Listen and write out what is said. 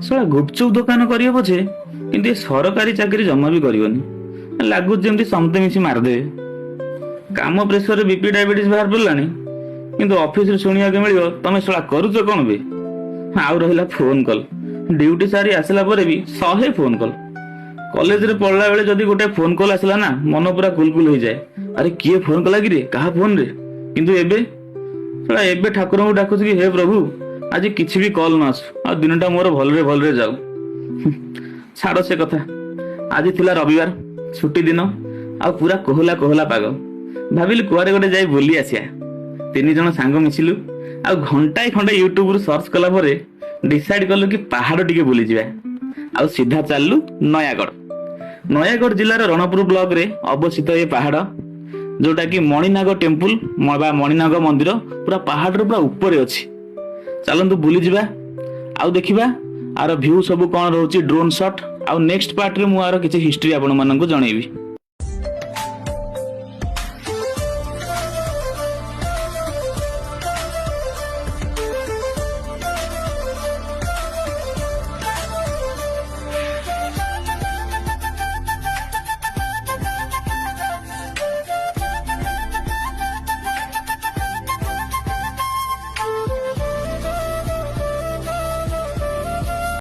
ଶଳା ଗୁପଚୁପ ଦୋକାନ କରିବ ପଛେ କିନ୍ତୁ ଏ ସରକାରୀ ଚାକିରି ଜମା ବି କରିବନି। ଲାଗୁଛି ଯେମିତି ସମସ୍ତେ ମିଶି ମାରିଦେବେ। କାମ ପ୍ରେସରରେ ବିପି ଡାଇବେଟିସ୍ ବାହାର ପଡ଼ିଲାଣି, କିନ୍ତୁ ଅଫିସରେ ଶୁଣିବାକୁ ମିଳିବ ତମେ ଶଳା କରୁଛ କଣ ବେ। ଆଉ ରହିଲା ଫୋନ କଲ, ଡ୍ୟୁଟି ସାରି ଆସିଲା ପରେ ବି 100 ଫୋନ କଲ। କଲେଜରେ ପଢିଲା ବେଳେ ଯଦି ଗୋଟେ ଫୋନ କଲ ଆସିଲା ନା ମନ ପୁରା କୁଲକୁଲ ହେଇଯାଏ। ଆରେ କିଏ ଫୋନ କଲା କି ରେ, କାହା ଫୋନରେ। କିନ୍ତୁ ଏବେ ଶଳା ଏବେ ଠାକୁରଙ୍କୁ ଡାକୁଛୁ କି ହେ ପ୍ରଭୁ ଆଜି କିଛି ବି କଲ ନ ଆସୁ, ଆଉ ଦିନଟା ମୋର ଭଲରେ ଭଲରେ ଯାଉ। ଛାଡ ସେ କଥା। ଆଜି ଥିଲା ରବିବାର, ଛୁଟି ଦିନ, ଆଉ ପୁରା କୋହଲା କୋହଲା ପାଗ। ଭାବିଲି କୁଆଡେ ଗୋଟେ ଯାଇ ବୁଲି ଆସିବା। 3 ଜଣ ସାଙ୍ଗ ମିଶିଲୁ, ଆଉ ଘଣ୍ଟାଏ ଖଣ୍ଡେ ୟୁଟ୍ୟୁବରୁ ସର୍ଚ୍ଚ କଲା ପରେ ଡିସାଇଡ କଲୁ କି ପାହାଡ ଟିକେ ବୁଲିଯିବା। ଆଉ ସିଧା ଚାଲିଲୁ ନୟାଗଡ଼। ନୟାଗଡ଼ ଜିଲ୍ଲାର ରଣପୁର ବ୍ଲକରେ ଅବସ୍ଥିତ ଏ ପାହାଡ, ଯୋଉଟା କି ମଣିନାଗ ଟେମ୍ପୁଲ ବା ମଣିନାଗ ମନ୍ଦିର ପୁରା ପାହାଡର ପୁରା ଉପରେ ଅଛି। ଚାଲନ୍ତୁ ବୁଲିଯିବା ଆଉ ଦେଖିବା ଆର ଭ୍ୟୁ ସବୁ କଣ ରହୁଛି, ଡ୍ରୋନ୍ ସଟ୍। ଆଉ ନେକ୍ସଟ ପାର୍ଟରେ ମୁଁ ଆର କିଛି ହିଷ୍ଟ୍ରି ଆପଣ ମାନଙ୍କୁ ଜଣେଇବି।